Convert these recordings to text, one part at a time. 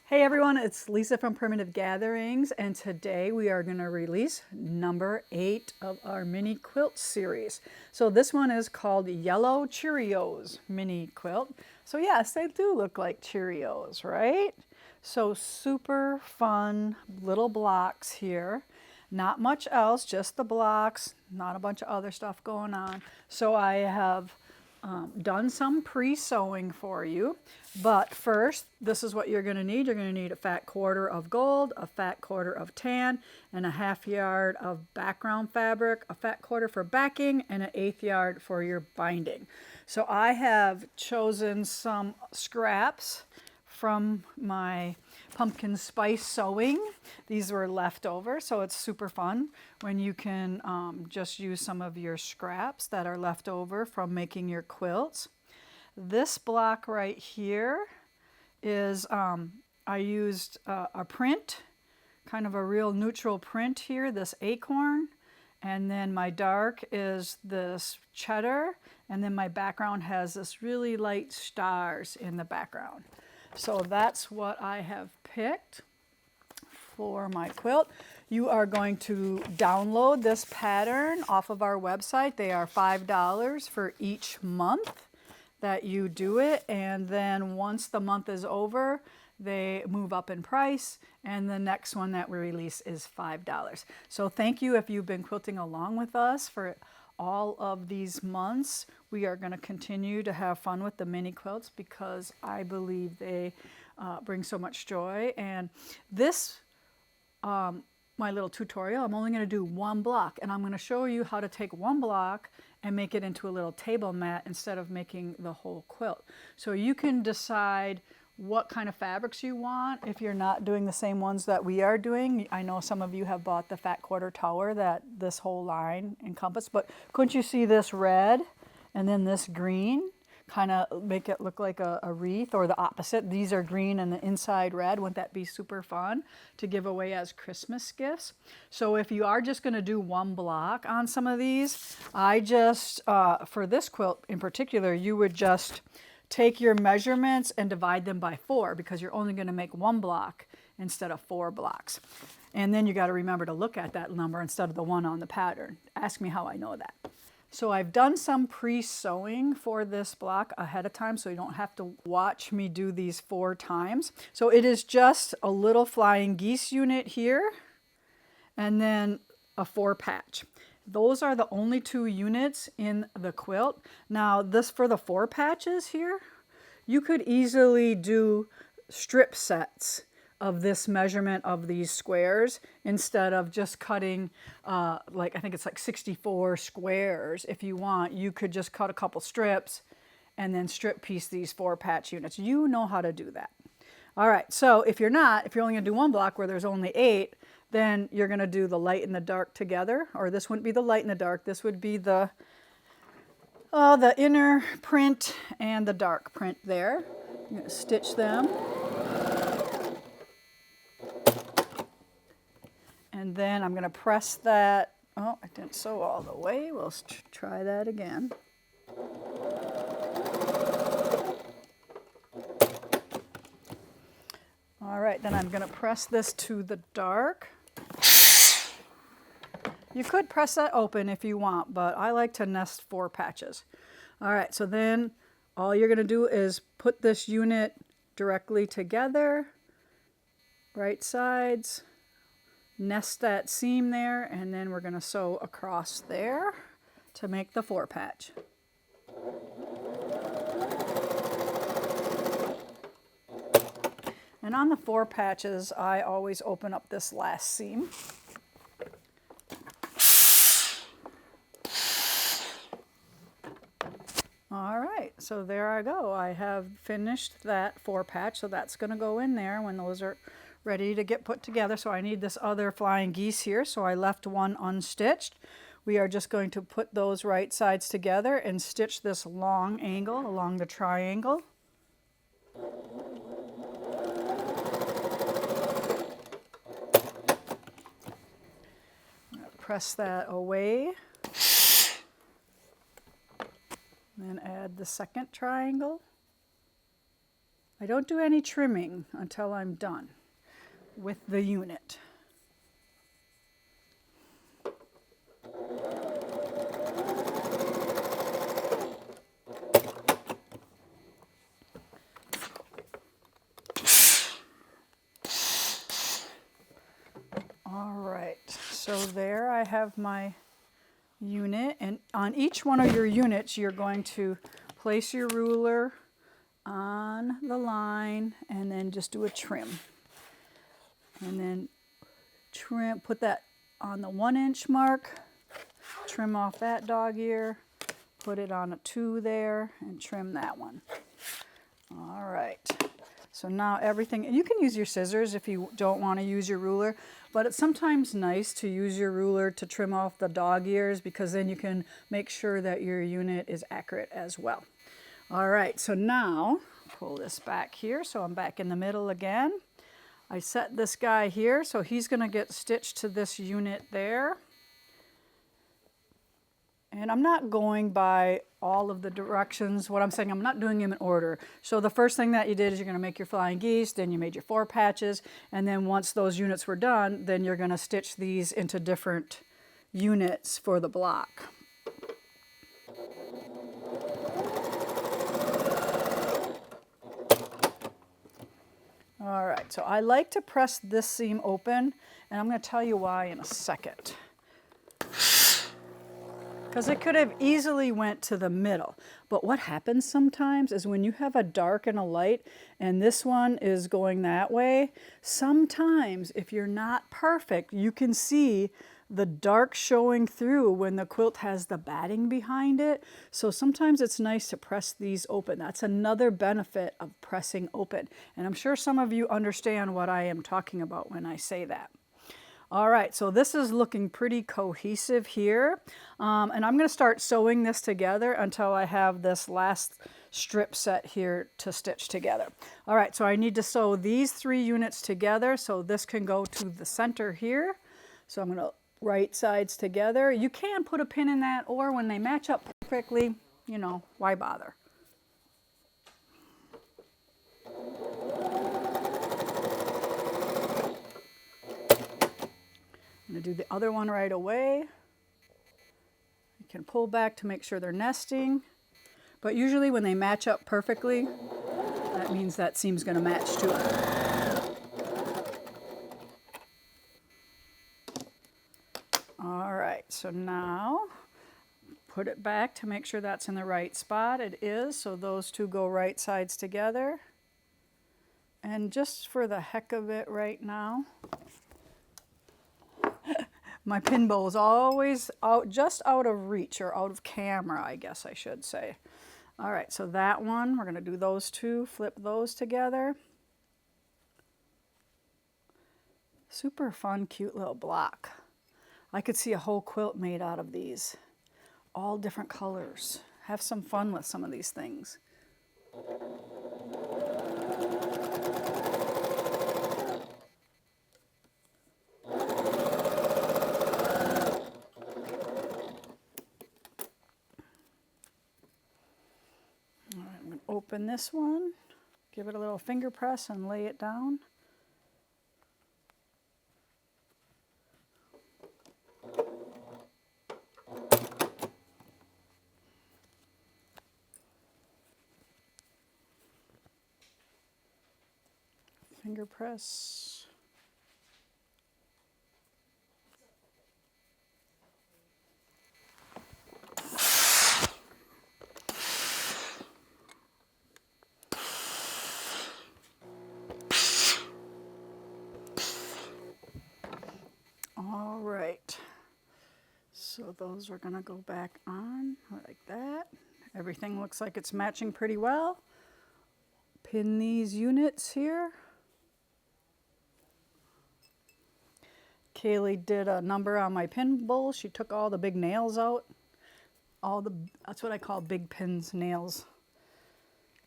Hey everyone, it's Lisa from Primitive Gatherings, and today we are going to release number 8 of our mini quilt series. So this one is called Yellow Cheerios Mini Quilt. So yes, they do look like Cheerios, right? So super fun little blocks here. Not much else, just the blocks, not a bunch of other stuff going on. So I have done some pre-sewing for you, but first this is what you're going to need. You're going to need a fat quarter of gold, a fat quarter of tan, and a ½ yard of background fabric, a fat quarter for backing, and an 1/8 yard for your binding. So I have chosen some scraps from my pumpkin spice sewing. These were left over, so it's super fun when you can just use some of your scraps that are left over from making your quilts. This block right here is, I used a print, kind of a real neutral print here, this acorn, and then my dark is this cheddar, and then my background has this really light stars in the background. So that's what I have picked for my quilt. You are going to download this pattern off of our website. They are $5 for each month that you do it, and then once the month is over, they move up in price, and the next one that we release is $5. So thank you if you've been quilting along with us for all of these months. We are going to continue to have fun with the mini quilts because I believe they bring so much joy. And this, my little tutorial, I'm only going to do one block, and I'm going to show you how to take one block and make it into a little table mat instead of making the whole quilt. So you can decide what kind of fabrics you want if you're not doing the same ones that we are doing. I know some of you have bought the fat quarter tower that this whole line encompassed, but couldn't you see this red and then this green? Kind of make it look like a wreath, or the opposite. These are green and the inside red. Wouldn't that be super fun to give away as Christmas gifts? So if you are just going to do one block on some of these, I just, for this quilt in particular, you would just take your measurements and divide them by 4 because you're only going to make one block instead of 4 blocks. And then you got to remember to look at that number instead of the one on the pattern. Ask me how I know that. So I've done some pre-sewing for this block ahead of time, so you don't have to watch me do these 4 times. So it is just a little flying geese unit here, and then a 4 patch. Those are the only 2 units in the quilt. Now this, for the 4 patches here, you could easily do strip sets of this measurement of these squares instead of just cutting like, I think it's like 64 squares. If you want, you could just cut a couple strips and then strip piece these 4 patch units. You know how to do that. All right, so if you're only gonna do one block where there's only 8, then you're going to do the light and the dark together, or this wouldn't be the light and the dark, this would be the inner print and the dark print there. I'm going to stitch them. And then I'm going to press that. Oh, I didn't sew all the way. We'll try that again. All right, then I'm going to press this to the dark. You could press that open if you want, but I like to nest 4 patches. All right, so then all you're going to do is put this unit directly together, right sides, nest that seam there, and then we're going to sew across there to make the 4 patch. And on the 4 patches, I always open up this last seam. All right, so there I go. I have finished that 4 patch, so that's going to go in there when those are ready to get put together. So I need this other flying geese here, so I left one unstitched. We are just going to put those right sides together and stitch this long angle along the triangle. Press that away. Then add the second triangle. I don't do any trimming until I'm done with the unit. All right, so there I have my unit, and on each one of your units you're going to place your ruler on the line and then just do a trim. And then trim, put that on the 1-inch mark, trim off that dog ear, put it on a 2 there, and trim that one. All right, so now everything, and you can use your scissors if you don't want to use your ruler, but it's sometimes nice to use your ruler to trim off the dog ears, because then you can make sure that your unit is accurate as well. All right, so now pull this back here, so I'm back in the middle again. I set this guy here, so he's going to get stitched to this unit there. And I'm not going by all of the directions. What I'm saying, I'm not doing them in order. So the first thing that you did is you're going to make your flying geese, then you made your 4 patches, and then once those units were done, then you're going to stitch these into different units for the block. All right, so I like to press this seam open, and I'm going to tell you why in a second. Because it could have easily went to the middle. But what happens sometimes is when you have a dark and a light, and this one is going that way, sometimes if you're not perfect, you can see the dark showing through when the quilt has the batting behind it. So sometimes it's nice to press these open. That's another benefit of pressing open. And I'm sure some of you understand what I am talking about when I say that. All right, so this is looking pretty cohesive here. And I'm going to start sewing this together until I have this last strip set here to stitch together. All right, so I need to sew these 3 units together so this can go to the center here. So I'm going to right sides together. You can put a pin in that, or when they match up perfectly, you know, why bother? I'm going to do the other one right away. You can pull back to make sure they're nesting. But usually when they match up perfectly, that means that seam's going to match to it. All right, so now put it back to make sure that's in the right spot. It is, so those 2 go right sides together. And just for the heck of it right now, my pin bowl is always out, just out of reach, or out of camera, I guess I should say. All right, so that one, we're going to do those 2, flip those together. Super fun, cute little block. I could see a whole quilt made out of these. All different colors. Have some fun with some of these things. I'm going to open this one, give it a little finger press and lay it down. Finger press. All right, so those are going to go back on like that. Everything looks like it's matching pretty well. Pin these units here. Kaylee did a number on my pin bowl. She took all the big nails out. That's what I call big pins, nails.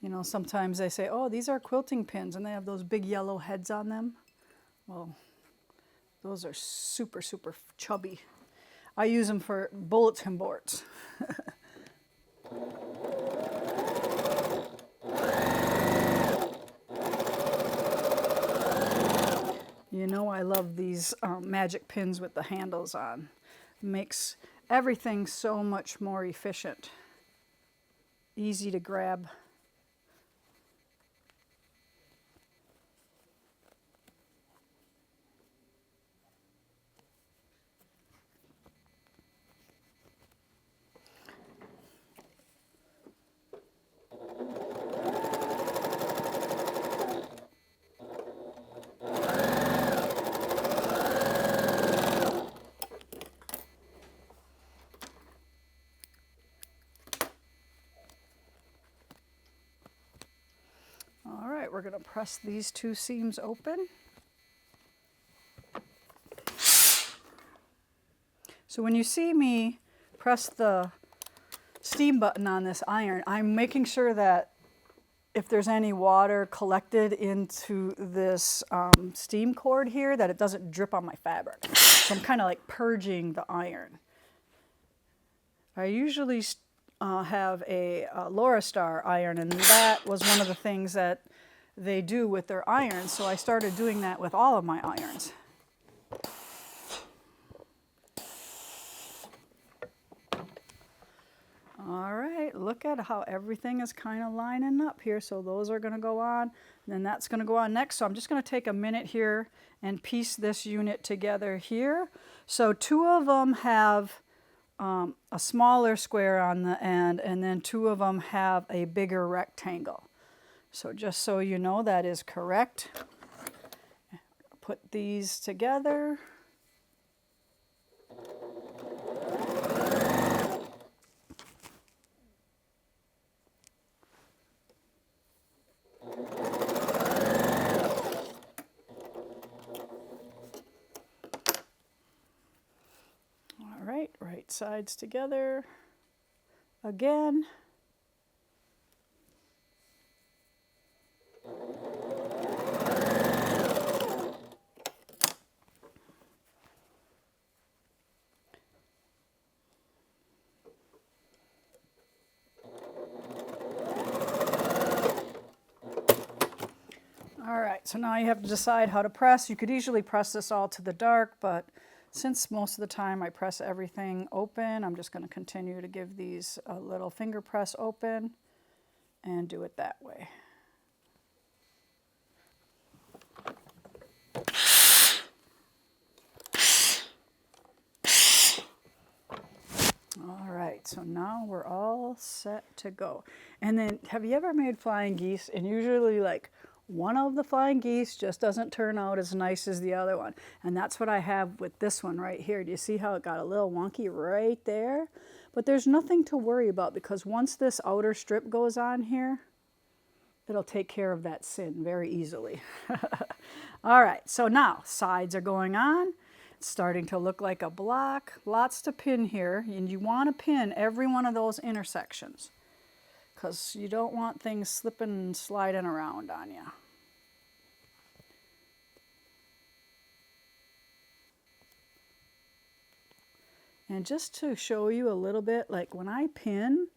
You know, sometimes they say, oh, these are quilting pins, and they have those big yellow heads on them. Well, those are super, super chubby. I use them for bulletin boards. You know I love these magic pins with the handles on. Makes everything so much more efficient. Easy to grab. All right, we're going to press these two seams open. So when you see me press the steam button on this iron, I'm making sure that if there's any water collected into this steam cord here, that it doesn't drip on my fabric. So I'm kind of like purging the iron. I usually have a Laura Star iron, and that was one of the things that they do with their irons, so I started doing that with all of my irons. All right, look at how everything is kind of lining up here. So those are going to go on, and then that's going to go on next. So I'm just going to take a minute here and piece this unit together here. So two of them have a smaller square on the end, and then two of them have a bigger rectangle. So just so you know, that is correct. Put these together. All right, right sides together again. All right, so now you have to decide how to press. You could easily press this all to the dark, but since most of the time I press everything open, I'm just going to continue to give these a little finger press open and do it that way. All right, so now we're all set to go. And then, have you ever made flying geese? And usually like one of the flying geese just doesn't turn out as nice as the other one. And that's what I have with this one right here. Do you see how it got a little wonky right there? But there's nothing to worry about, because once this outer strip goes on here, it'll take care of that sin very easily. All right, so now sides are going on. It's starting to look like a block. Lots to pin here, and you want to pin every one of those intersections, because you don't want things slipping and sliding around on you. And just to show you a little bit, like when I pin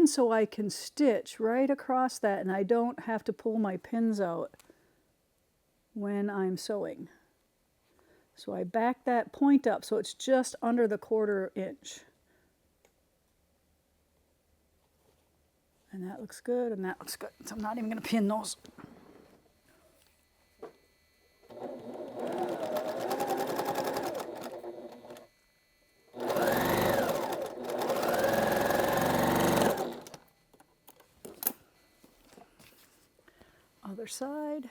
so I can stitch right across that, and I don't have to pull my pins out when I'm sewing. So I back that point up so it's just under the 1/4 inch. And that looks good, and that looks good. So I'm not even going to pin those. Other side.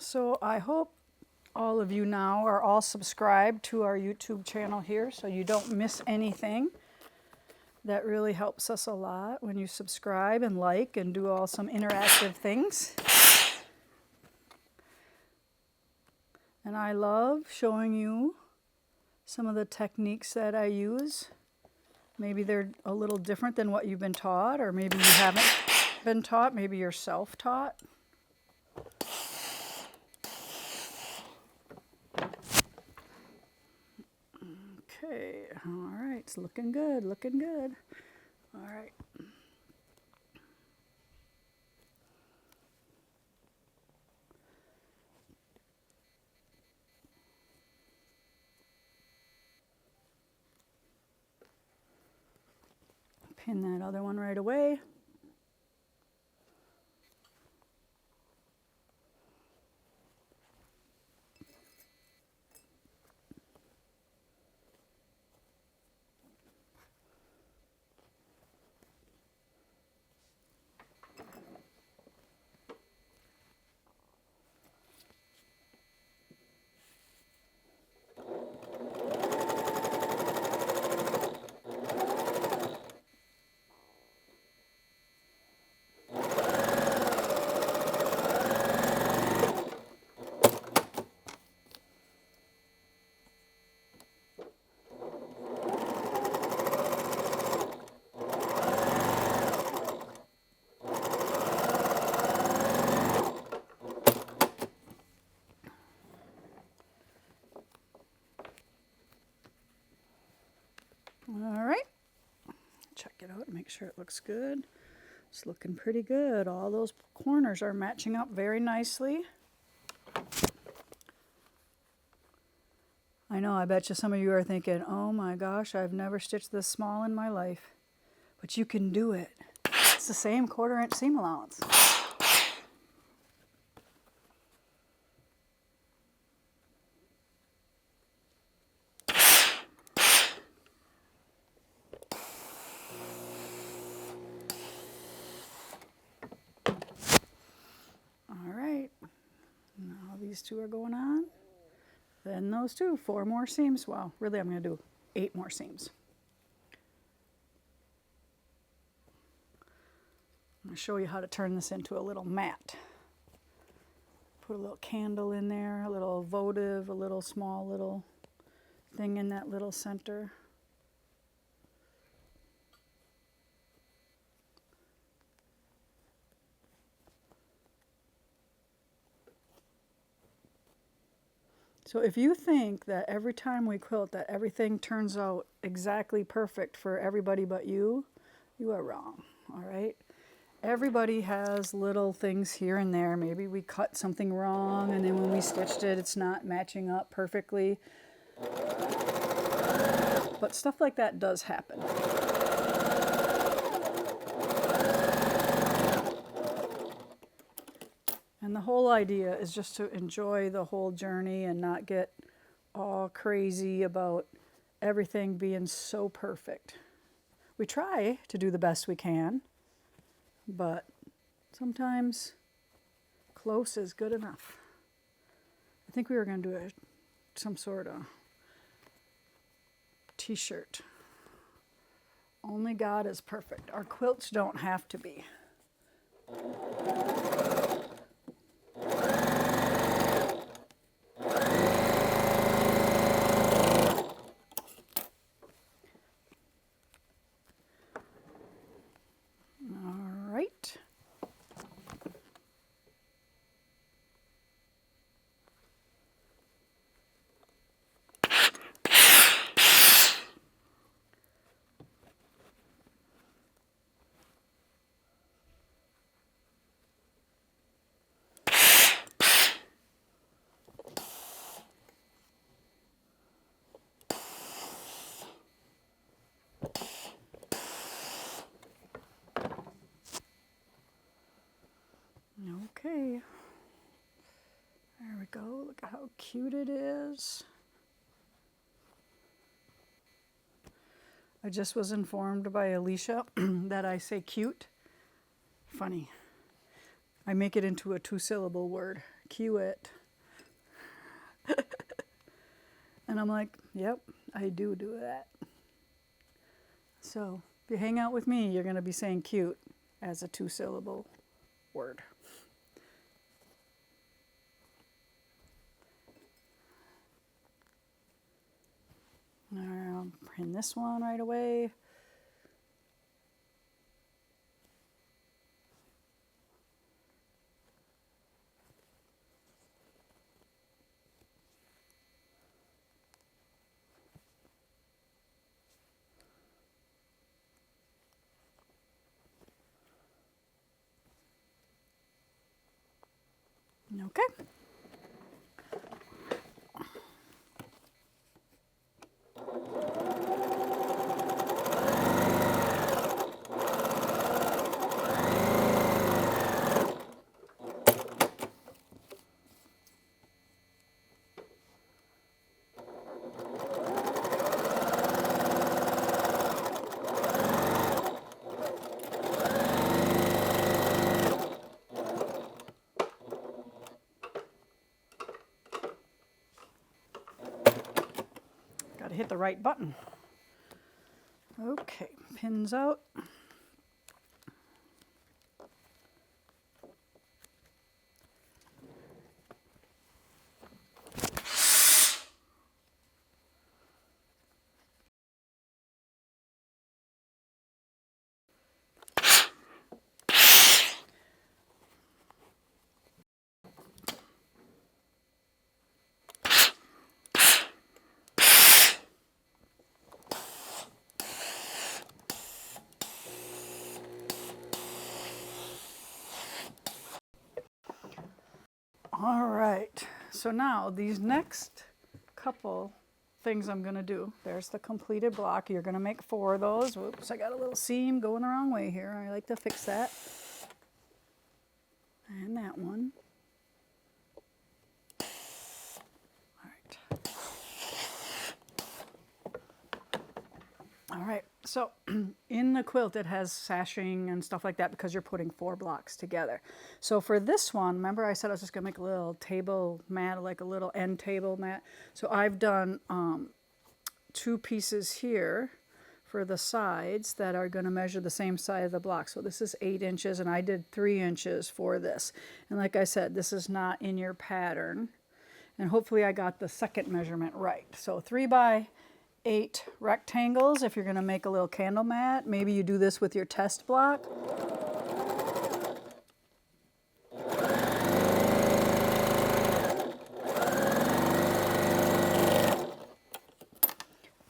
So I hope all of you now are all subscribed to our YouTube channel here, so you don't miss anything. That really helps us a lot when you subscribe and like and do some interactive things. And I love showing you some of the techniques that I use. Maybe they're a little different than what you've been taught, or maybe you haven't been taught, maybe you're self-taught. Okay, all right, it's looking good, looking good. All right. Pin that other one right away. All right, check it out, make sure it looks good. It's looking pretty good. All those corners are matching up very nicely. I know, I bet you some of you are thinking, oh my gosh, I've never stitched this small in my life. But you can do it. It's the same 1/4 inch seam allowance. All right, now these two are going on. Then those two, 4 more seams. Well, really I'm going to do 8 more seams. I'm going to show you how to turn this into a little mat. Put a little candle in there, a little votive, a little small little thing in that little center. So if you think that every time we quilt that everything turns out exactly perfect for everybody but you, you are wrong, all right? Everybody has little things here and there. Maybe we cut something wrong and then when we stitched it, it's not matching up perfectly. But stuff like that does happen. And the whole idea is just to enjoy the whole journey and not get all crazy about everything being so perfect. We try to do the best we can, but sometimes close is good enough. I think we were going to do some sort of t-shirt. Only God is perfect. Our quilts don't have to be. Okay, there we go. Look at how cute it is. I just was informed by Alicia that I say cute. Funny. I make it into a 2-syllable word. Cute. And I'm like, yep, I do that. So if you hang out with me, you're going to be saying cute as a 2-syllable word. pin this one right away. Okay. Got to hit the right button. Okay, pins out. All right, so now these next couple things I'm gonna do, there's the completed block. You're gonna make 4 of those. Whoops, I got a little seam going the wrong way here. I like to fix that. And that one. All right, so in the quilt it has sashing and stuff like that because you're putting 4 blocks together. So for this one, remember I said I was just gonna make a little table mat, like a little end table mat. So I've done 2 pieces here for the sides that are gonna measure the same side of the block. So this is 8 inches and I did 3 inches for this. And like I said, this is not in your pattern. And hopefully I got the second measurement right. So 3 by 8 rectangles if you're going to make a little candle mat. Maybe you do this with your test block.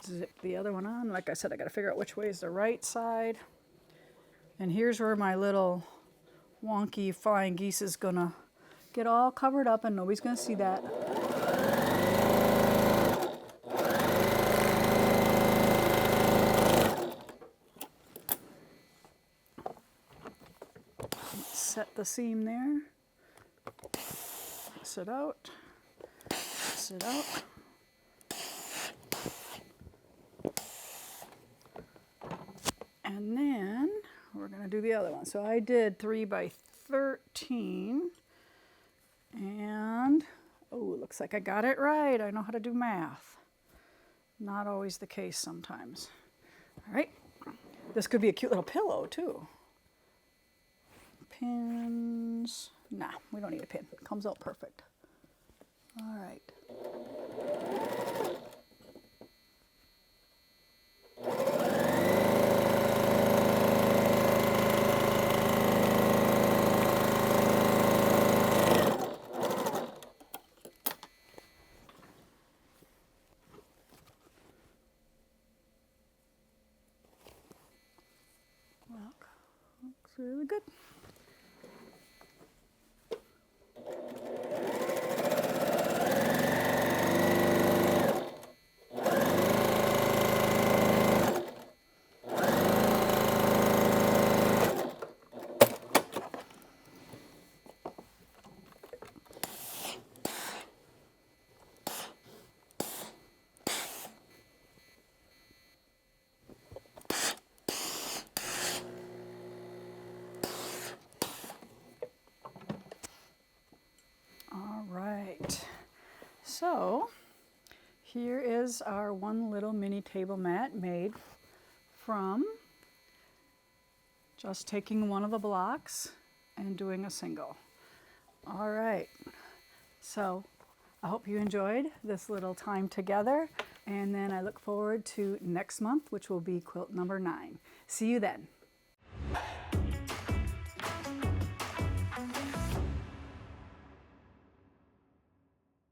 Zip the other one on. Like I said, I got to figure out which way is the right side. And here's where my little wonky flying geese is going to get all covered up and nobody's going to see that. Set the seam there, press it out, press it out. And then we're going to do the other one. So I did 3 by 13 and oh, looks like I got it right. I know how to do math. Not always the case sometimes. All right, this could be a cute little pillow too. Pins. Nah, we don't need a pin. It comes out perfect. All right. Well, looks really good. So here is our one little mini table mat made from just taking one of the blocks and doing a single. All right, so I hope you enjoyed this little time together, and then I look forward to next month, which will be quilt number 9. See you then.